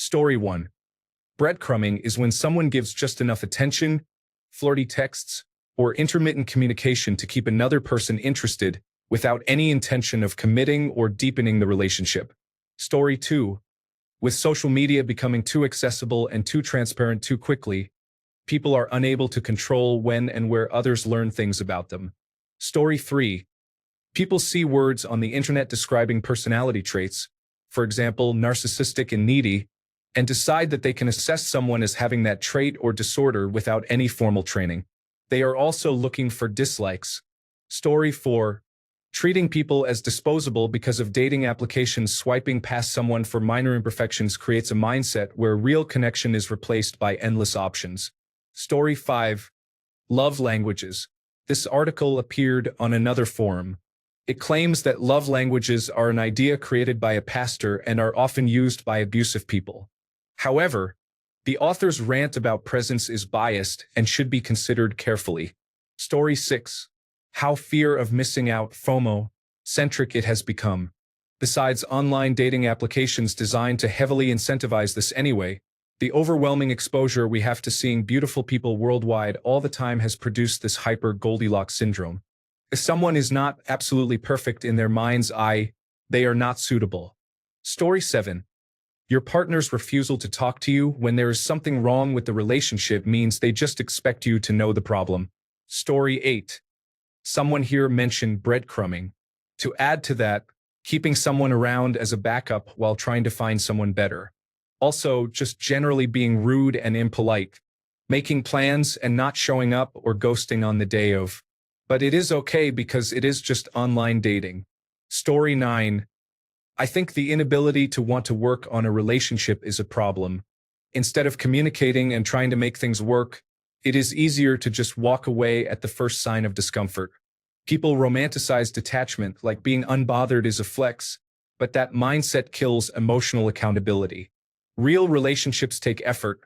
Story 1. Breadcrumbing is when someone gives just enough attention, flirty texts, or intermittent communication to keep another person interested without any intention of committing or deepening the relationship. Story 2. With social media becoming too accessible and too transparent too quickly, people are unable to control when and where others learn things about them. Story 3. People see words on the internet describing personality traits, for example, narcissistic and needy, and decide that they can assess someone as having that trait or disorder without any formal training. They are also looking for dislikes. Story 4. Treating people as disposable because of dating applications swiping past someone for minor imperfections creates a mindset where real connection is replaced by endless options. Story 5. Love languages. This article appeared on another forum. It claims that love languages are an idea created by a pastor and are often used by abusive people. However, the author's rant about presence is biased and should be considered carefully. Story 6. How fear of missing out, FOMO, centric it has become. Besides online dating applications designed to heavily incentivize this anyway, the overwhelming exposure we have to seeing beautiful people worldwide all the time has produced this hyper Goldilocks syndrome. If someone is not absolutely perfect in their mind's eye, they are not suitable. Story 7. Your partner's refusal to talk to you when there is something wrong with the relationship means they just expect you to know the problem. Story 8. Someone here mentioned breadcrumbing. To add to that, keeping someone around as a backup while trying to find someone better. Also, just generally being rude and impolite, making plans and not showing up or ghosting on the day of. But it is okay because it is just online dating. Story 9. I think the inability to want to work on a relationship is a problem. Instead of communicating and trying to make things work, it is easier to just walk away at the first sign of discomfort. People romanticize detachment like being unbothered is a flex, but that mindset kills emotional accountability. Real relationships take effort,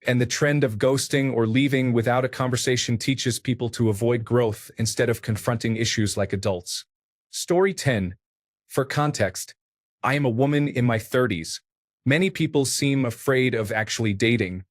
and the trend of ghosting or leaving without a conversation teaches people to avoid growth instead of confronting issues like adults. Story 10. For context, I am a woman in my 30s. Many people seem afraid of actually dating.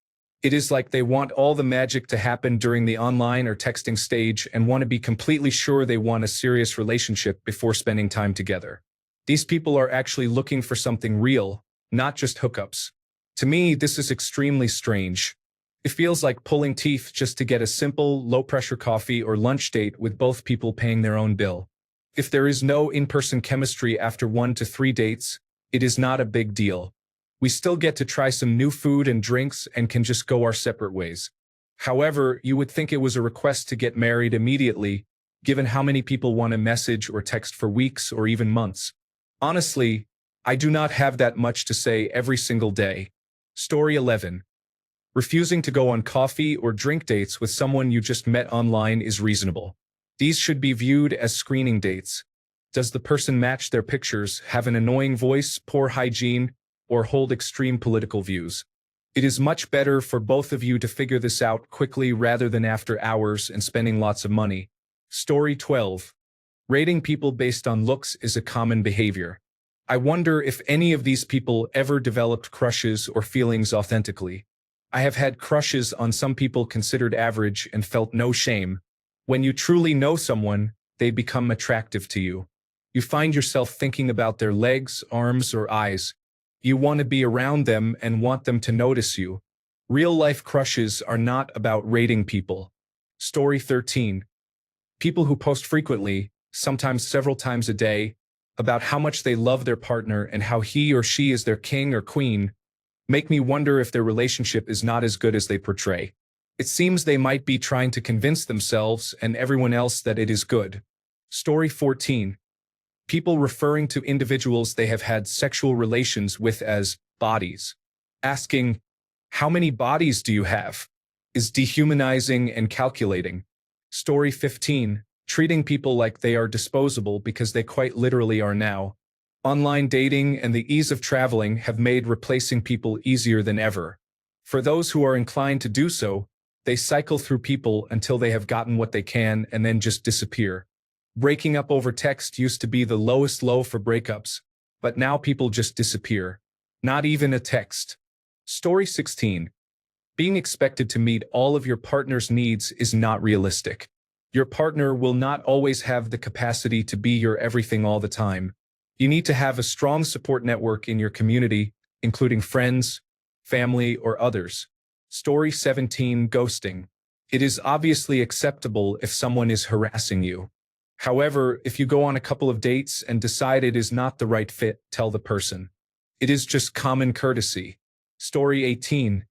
It is like they want all the magic to happen during the online or texting stage and want to be completely sure they want a serious relationship before spending time together. These people are actually looking for something real, not just hookups. To me, this is extremely strange. It feels like pulling teeth just to get a simple, low-pressure coffee or lunch date with both people paying their own bill. If there is no in-person chemistry after 1 to 3 dates, it is not a big deal. We still get to try some new food and drinks and can just go our separate ways. However, you would think it was a request to get married immediately, given how many people want to message or text for weeks or even months. Honestly, I do not have that much to say every single day. Story 11. Refusing to go on coffee or drink dates with someone you just met online is reasonable. These should be viewed as screening dates. Does the person match their pictures, have an annoying voice, poor hygiene, or hold extreme political views? It is much better for both of you to figure this out quickly rather than after hours and spending lots of money. Story 12. Rating people based on looks is a common behavior. I wonder if any of these people ever developed crushes or feelings authentically. I have had crushes on some people considered average and felt no shame. When you truly know someone, they become attractive to you. You find yourself thinking about their legs, arms, or eyes. You want to be around them and want them to notice you. Real-life crushes are not about rating people. Story 13. People who post frequently, sometimes several times a day, about how much they love their partner and how he or she is their king or queen, make me wonder if their relationship is not as good as they portray. It seems they might be trying to convince themselves and everyone else that it is good. Story 14. People referring to individuals they have had sexual relations with as bodies. Asking, how many bodies do you have? Is dehumanizing and calculating. Story 15. Treating people like they are disposable because they quite literally are now. Online dating and the ease of traveling have made replacing people easier than ever. For those who are inclined to do so, they cycle through people until they have gotten what they can and then just disappear. Breaking up over text used to be the lowest low for breakups, but now people just disappear. Not even a text. Story 16. Being expected to meet all of your partner's needs is not realistic. Your partner will not always have the capacity to be your everything all the time. You need to have a strong support network in your community, including friends, family, or others. Story 17. Ghosting. It is obviously acceptable if someone is harassing you. However, if you go on a couple of dates and decide it is not the right fit, tell the person. It is just common courtesy. Story 18.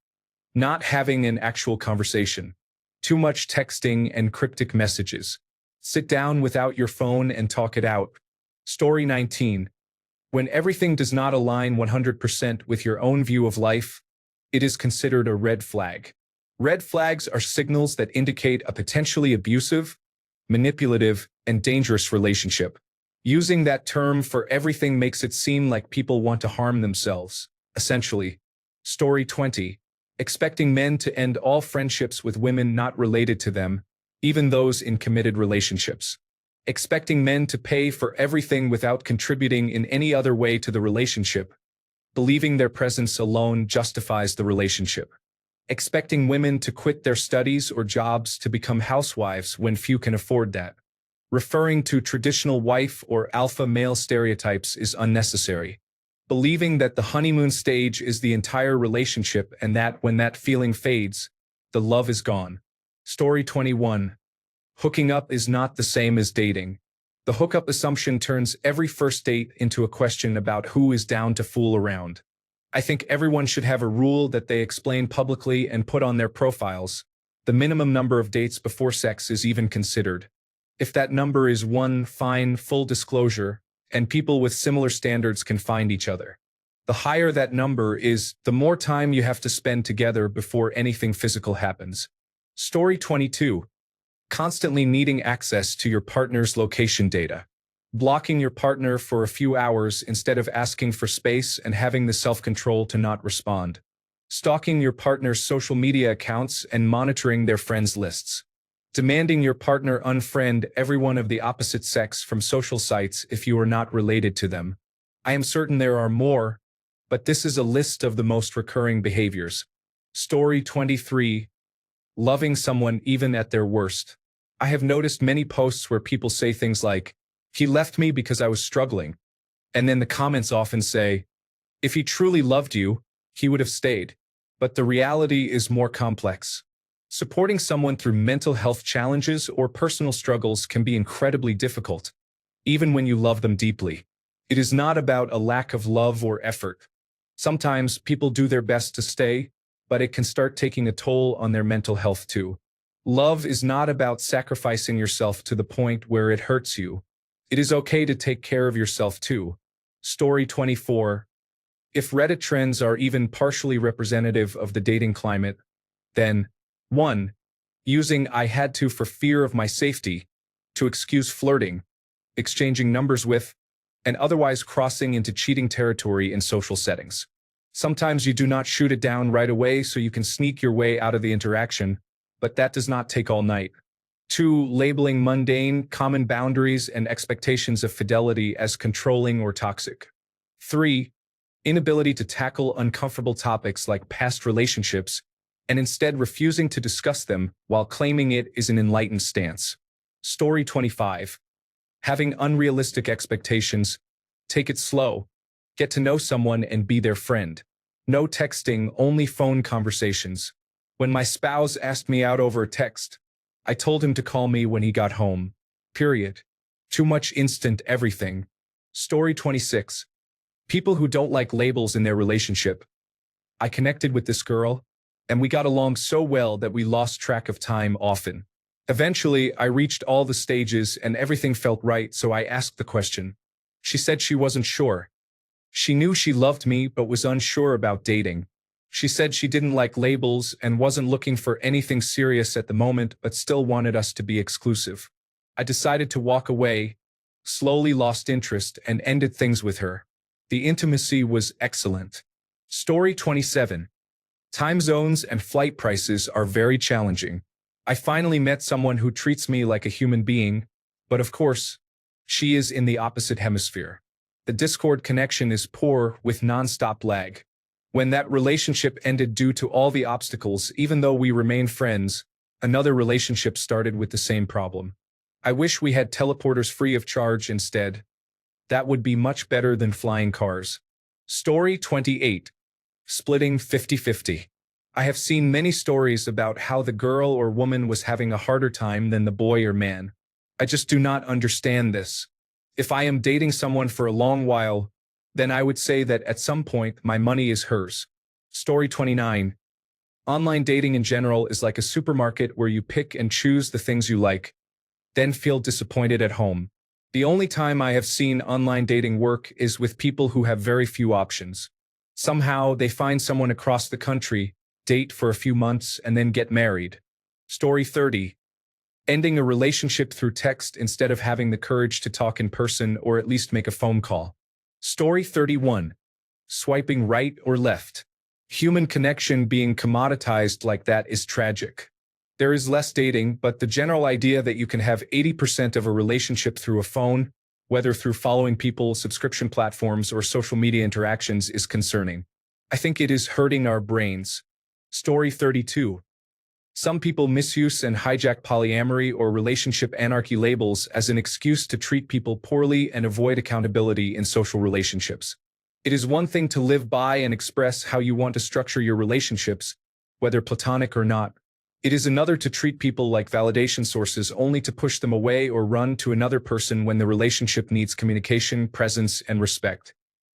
Not having an actual conversation. Too much texting and cryptic messages. Sit down without your phone and talk it out. Story 19. When everything does not align 100% with your own view of life, it is considered a red flag. Red flags are signals that indicate a potentially abusive, manipulative, and dangerous relationship. Using that term for everything makes it seem like people want to harm themselves, essentially. Story 20. Expecting men to end all friendships with women not related to them, even those in committed relationships. Expecting men to pay for everything without contributing in any other way to the relationship. Believing their presence alone justifies the relationship. Expecting women to quit their studies or jobs to become housewives when few can afford that. Referring to traditional wife or alpha male stereotypes is unnecessary. Believing that the honeymoon stage is the entire relationship and that when that feeling fades, the love is gone. Story 21. Hooking up is not the same as dating. The hookup assumption turns every first date into a question about who is down to fool around. I think everyone should have a rule that they explain publicly and put on their profiles. The minimum number of dates before sex is even considered. If that number is one, fine, full disclosure, and people with similar standards can find each other. The higher that number is, the more time you have to spend together before anything physical happens. Story 22. Constantly needing access to your partner's location data. Blocking your partner for a few hours instead of asking for space and having the self-control to not respond. Stalking your partner's social media accounts and monitoring their friends lists. Demanding your partner unfriend everyone of the opposite sex from social sites if you are not related to them. I am certain there are more, but this is a list of the most recurring behaviors. Story 23. Loving someone even at their worst. I have noticed many posts where people say things like, "He left me because I was struggling." And then the comments often say, "If he truly loved you, he would have stayed." But the reality is more complex. Supporting someone through mental health challenges or personal struggles can be incredibly difficult, even when you love them deeply. It is not about a lack of love or effort. Sometimes people do their best to stay, but it can start taking a toll on their mental health too. Love is not about sacrificing yourself to the point where it hurts you. It is okay to take care of yourself too. Story 24. If Reddit trends are even partially representative of the dating climate, then 1. Using "I had to for fear of my safety" to excuse flirting, exchanging numbers with, and otherwise crossing into cheating territory in social settings. Sometimes you do not shoot it down right away so you can sneak your way out of the interaction, but that does not take all night. 2. Labeling mundane, common boundaries and expectations of fidelity as controlling or toxic. 3. Inability to tackle uncomfortable topics like past relationships and instead refusing to discuss them while claiming it is an enlightened stance. Story 25. Having unrealistic expectations. Take it slow. Get to know someone and be their friend. No texting, only phone conversations. When my spouse asked me out over a text, I told him to call me when he got home. Period. Too much instant everything. Story 26. People who don't like labels in their relationship. I connected with this girl, and we got along so well that we lost track of time often. Eventually, I reached all the stages and everything felt right, so I asked the question. She said she wasn't sure. She knew she loved me but was unsure about dating. She said she didn't like labels and wasn't looking for anything serious at the moment but still wanted us to be exclusive. I decided to walk away, slowly lost interest, and ended things with her. The intimacy was excellent. Story 27. Time zones and flight prices are very challenging. I finally met someone who treats me like a human being, but of course, she is in the opposite hemisphere. The Discord connection is poor with non-stop lag. When that relationship ended due to all the obstacles, even though we remained friends, another relationship started with the same problem. I wish we had teleporters free of charge instead. That would be much better than flying cars. Story 28. Splitting 50-50. I have seen many stories about how the girl or woman was having a harder time than the boy or man. I just do not understand this. If I am dating someone for a long while, then I would say that at some point my money is hers. Story 29. Online dating in general is like a supermarket where you pick and choose the things you like, then feel disappointed at home. The only time I have seen online dating work is with people who have very few options. Somehow they find someone across the country, date for a few months, and then get married. Story 30. Ending a relationship through text instead of having the courage to talk in person or at least make a phone call. Story 31. Swiping right or left. Human connection being commoditized like that is tragic. There is less dating, but the general idea that you can have 80% of a relationship through a phone, whether through following people, subscription platforms, or social media interactions, is concerning. I think it is hurting our brains. Story 32. Some people misuse and hijack polyamory or relationship anarchy labels as an excuse to treat people poorly and avoid accountability in social relationships. It is one thing to live by and express how you want to structure your relationships, whether platonic or not. It is another to treat people like validation sources only to push them away or run to another person when the relationship needs communication, presence, and respect.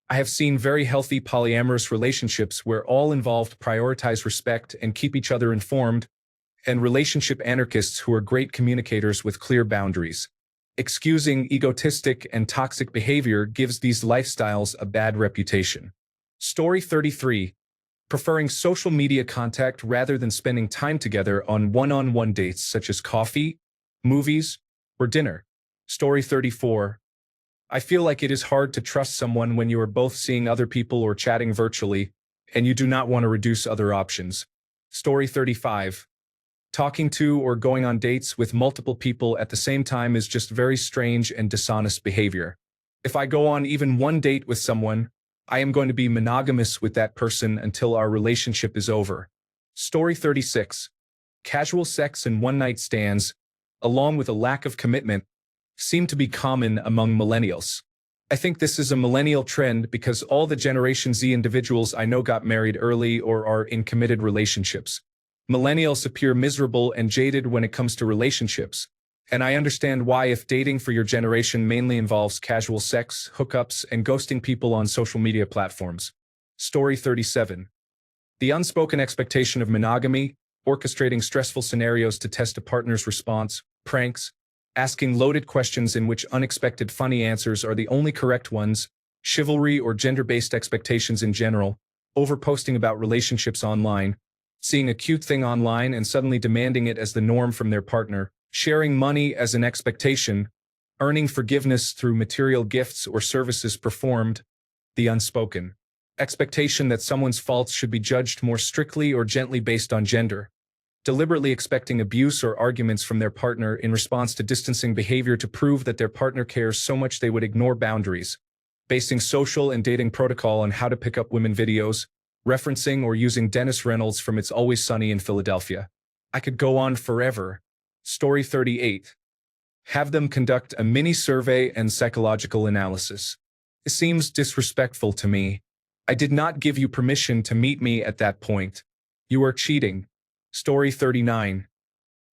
I have seen very healthy polyamorous relationships where all involved prioritize respect and keep each other informed, and relationship anarchists who are great communicators with clear boundaries. Excusing egotistic and toxic behavior gives these lifestyles a bad reputation. Story 33. Preferring social media contact rather than spending time together on one-on-one dates such as coffee, movies, or dinner. Story 34. I feel like it is hard to trust someone when you are both seeing other people or chatting virtually, and you do not want to reduce other options. Story 35. Talking to or going on dates with multiple people at the same time is just very strange and dishonest behavior. If I go on even one date with someone, I am going to be monogamous with that person until our relationship is over. Story 36. Casual sex and one-night stands, along with a lack of commitment, seem to be common among millennials. I think this is a millennial trend because all the Generation Z individuals I know got married early or are in committed relationships. Millennials appear miserable and jaded when it comes to relationships, and I understand why if dating for your generation mainly involves casual sex, hookups, and ghosting people on social media platforms. Story 37. The unspoken expectation of monogamy, orchestrating stressful scenarios to test a partner's response, pranks, asking loaded questions in which unexpected funny answers are the only correct ones, chivalry or gender-based expectations in general, overposting about relationships online, seeing a cute thing online and suddenly demanding it as the norm from their partner, sharing money as an expectation, earning forgiveness through material gifts or services performed, the unspoken expectation that someone's faults should be judged more strictly or gently based on gender, deliberately expecting abuse or arguments from their partner in response to distancing behavior to prove that their partner cares so much they would ignore boundaries, basing social and dating protocol on how to pick up women videos, referencing or using Dennis Reynolds from It's Always Sunny in Philadelphia. I could go on forever. Story 38. Have them conduct a mini survey and psychological analysis. It seems disrespectful to me. I did not give you permission to meet me at that point. You are cheating. Story 39.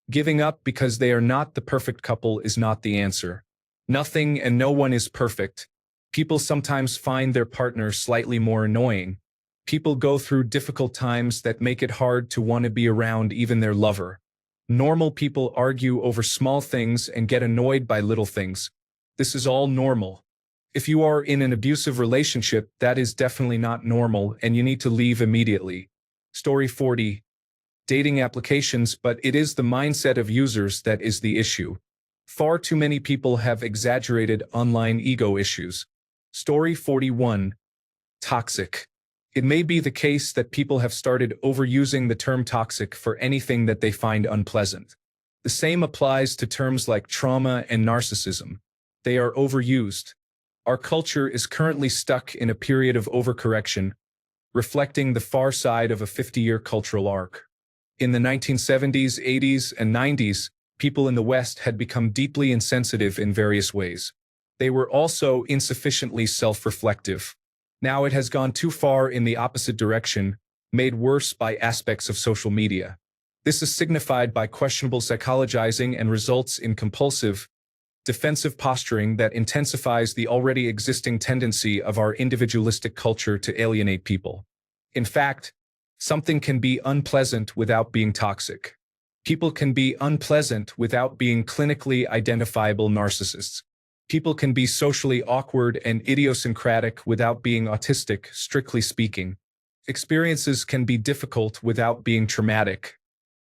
Giving up because they are not the perfect couple is not the answer. Nothing and no one is perfect. People sometimes find their partner slightly more annoying. People go through difficult times that make it hard to want to be around even their lover. Normal people argue over small things and get annoyed by little things. This is all normal. If you are in an abusive relationship, that is definitely not normal and you need to leave immediately. Story 40. Dating applications, but it is the mindset of users that is the issue. Far too many people have exaggerated online ego issues. Story 41. Toxic. It may be the case that people have started overusing the term toxic for anything that they find unpleasant. The same applies to terms like trauma and narcissism. They are overused. Our culture is currently stuck in a period of overcorrection, reflecting the far side of a 50-year cultural arc. In the 1970s, 80s, and 90s, people in the West had become deeply insensitive in various ways. They were also insufficiently self-reflective. Now it has gone too far in the opposite direction, made worse by aspects of social media. This is signified by questionable psychologizing and results in compulsive, defensive posturing that intensifies the already existing tendency of our individualistic culture to alienate people. In fact, something can be unpleasant without being toxic. People can be unpleasant without being clinically identifiable narcissists. People can be socially awkward and idiosyncratic without being autistic, strictly speaking. Experiences can be difficult without being traumatic.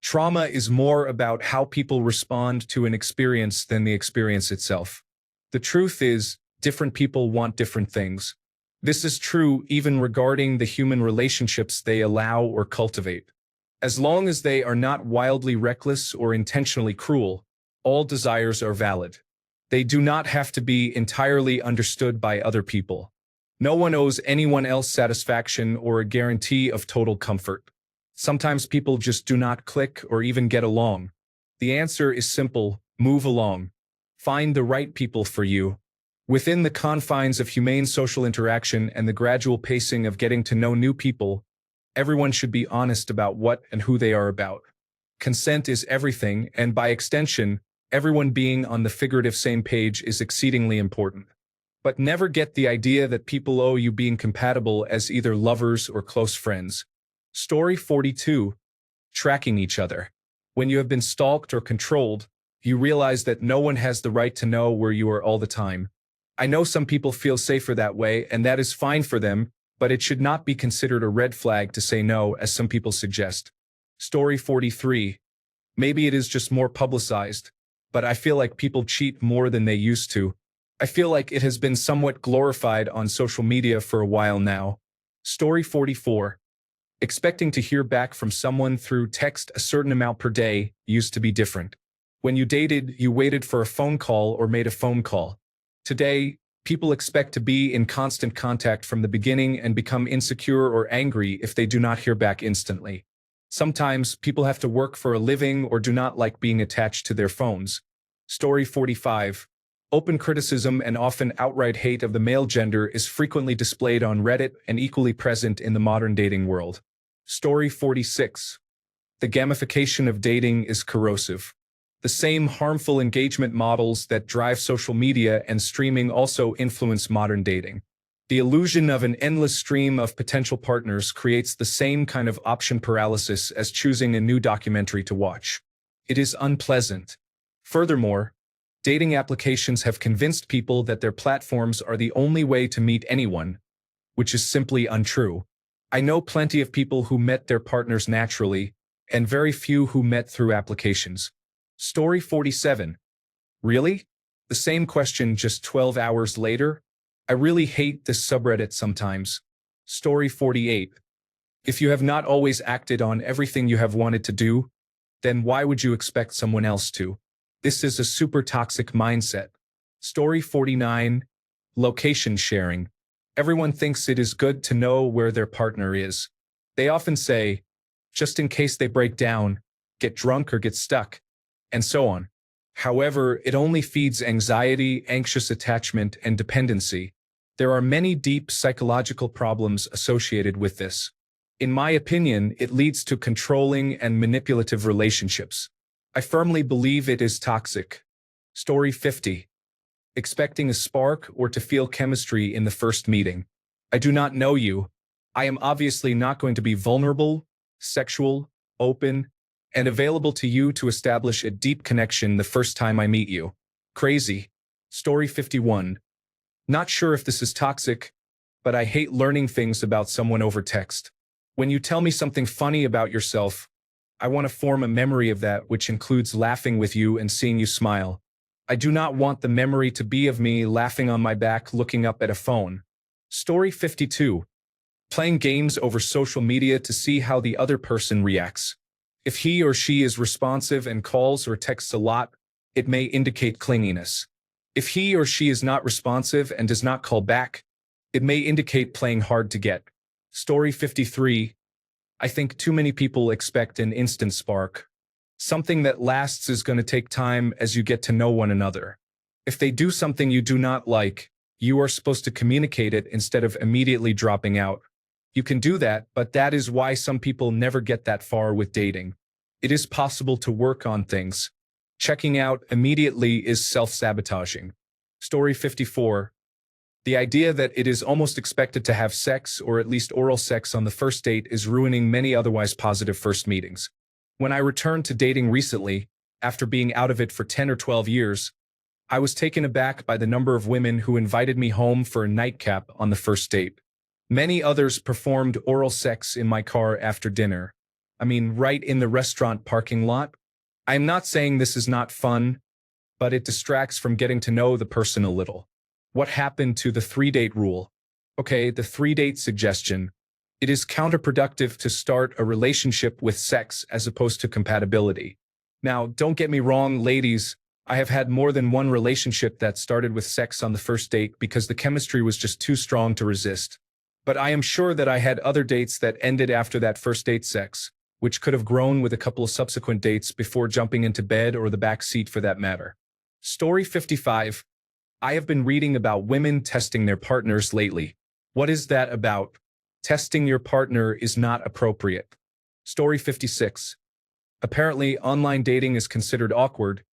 Trauma is more about how people respond to an experience than the experience itself. The truth is, different people want different things. This is true even regarding the human relationships they allow or cultivate. As long as they are not wildly reckless or intentionally cruel, all desires are valid. They do not have to be entirely understood by other people. No one owes anyone else satisfaction or a guarantee of total comfort. Sometimes people just do not click or even get along. The answer is simple: move along. Find the right people for you. Within the confines of humane social interaction and the gradual pacing of getting to know new people, everyone should be honest about what and who they are about. Consent is everything, and by extension, everyone being on the figurative same page is exceedingly important. But never get the idea that people owe you being compatible as either lovers or close friends. Story 42. Tracking each other. When you have been stalked or controlled, you realize that no one has the right to know where you are all the time. I know some people feel safer that way, and that is fine for them, but it should not be considered a red flag to say no, as some people suggest. Story 43. Maybe it is just more publicized, but I feel like people cheat more than they used to. I feel like it has been somewhat glorified on social media for a while now. Story 44. Expecting to hear back from someone through text a certain amount per day used to be different. When you dated, you waited for a phone call or made a phone call. Today, people expect to be in constant contact from the beginning and become insecure or angry if they do not hear back instantly. Sometimes, people have to work for a living or do not like being attached to their phones. Story 45. Open criticism and often outright hate of the male gender is frequently displayed on Reddit and equally present in the modern dating world. Story 46. The gamification of dating is corrosive. The same harmful engagement models that drive social media and streaming also influence modern dating. The illusion of an endless stream of potential partners creates the same kind of option paralysis as choosing a new documentary to watch. It is unpleasant. Furthermore, dating applications have convinced people that their platforms are the only way to meet anyone, which is simply untrue. I know plenty of people who met their partners naturally, and very few who met through applications. Story 47. Really? The same question just 12 hours later? I really hate this subreddit sometimes. Story 48. If you have not always acted on everything you have wanted to do, then why would you expect someone else to? This is a super toxic mindset. Story 49. Location sharing. Everyone thinks it is good to know where their partner is. They often say, just in case they break down, get drunk or get stuck, and so on. However, it only feeds anxiety, anxious attachment, and dependency. There are many deep psychological problems associated with this. In my opinion, it leads to controlling and manipulative relationships. I firmly believe it is toxic. Story 50. Expecting a spark or to feel chemistry in the first meeting. I do not know you. I am obviously not going to be vulnerable, sexual, open, and available to you to establish a deep connection the first time I meet you. Crazy. Story 51. Not sure if this is toxic, but I hate learning things about someone over text. When you tell me something funny about yourself, I want to form a memory of that, which includes laughing with you and seeing you smile. I do not want the memory to be of me laughing on my back looking up at a phone. Story 52. Playing games over social media to see how the other person reacts. If he or she is responsive and calls or texts a lot, it may indicate clinginess. If he or she is not responsive and does not call back, it may indicate playing hard to get. Story 53. I think too many people expect an instant spark. Something that lasts is going to take time as you get to know one another. If they do something you do not like, you are supposed to communicate it instead of immediately dropping out. You can do that, but that is why some people never get that far with dating. It is possible to work on things. Checking out immediately is self-sabotaging. Story 54. The idea that it is almost expected to have sex or at least oral sex on the first date is ruining many otherwise positive first meetings. When I returned to dating recently, after being out of it for 10 or 12 years, I was taken aback by the number of women who invited me home for a nightcap on the first date. Many others performed oral sex in my car after dinner. I mean, right in the restaurant parking lot. I am not saying this is not fun, but it distracts from getting to know the person a little. What happened to the 3-date rule? Okay, the 3-date suggestion. It is counterproductive to start a relationship with sex as opposed to compatibility. Now, don't get me wrong, ladies. I have had more than one relationship that started with sex on the first date because the chemistry was just too strong to resist. But I am sure that I had other dates that ended after that first date sex, which could have grown with a couple of subsequent dates before jumping into bed or the back seat for that matter. Story 55. I have been reading about women testing their partners lately. What is that about? Testing your partner is not appropriate. Story 56. Apparently, online dating is considered awkward,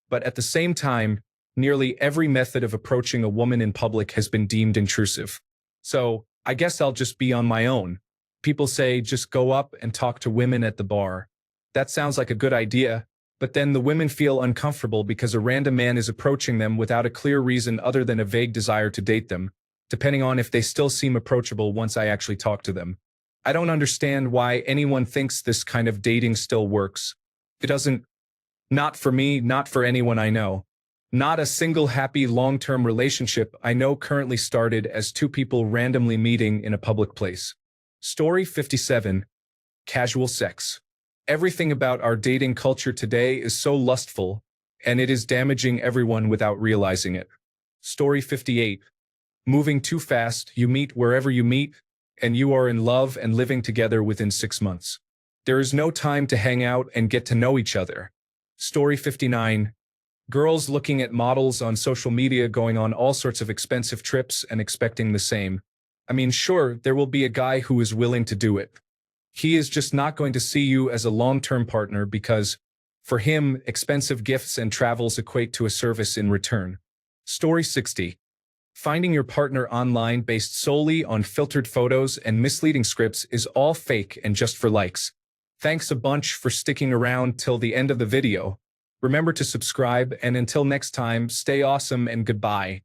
but at the same time, nearly every method of approaching a woman in public has been deemed intrusive. So, I guess I'll just be on my own. People say just go up and talk to women at the bar. That sounds like a good idea, but then the women feel uncomfortable because a random man is approaching them without a clear reason other than a vague desire to date them, depending on if they still seem approachable once I actually talk to them. I don't understand why anyone thinks this kind of dating still works. It doesn't. Not for me, not for anyone I know. Not a single happy long-term relationship I know currently started as two people randomly meeting in a public place. Story 57. Casual sex. Everything about our dating culture today is so lustful, and it is damaging everyone without realizing it. Story 58. Moving too fast, you meet wherever you meet, and you are in love and living together within 6 months. There is no time to hang out and get to know each other. Story 59. Girls looking at models on social media going on all sorts of expensive trips and expecting the same. I mean, sure, there will be a guy who is willing to do it. He is just not going to see you as a long-term partner because, for him, expensive gifts and travels equate to a service in return. Story 60. Finding your partner online based solely on filtered photos and misleading scripts is all fake and just for likes. Thanks a bunch for sticking around till the end of the video. Remember to subscribe, and until next time, stay awesome and goodbye.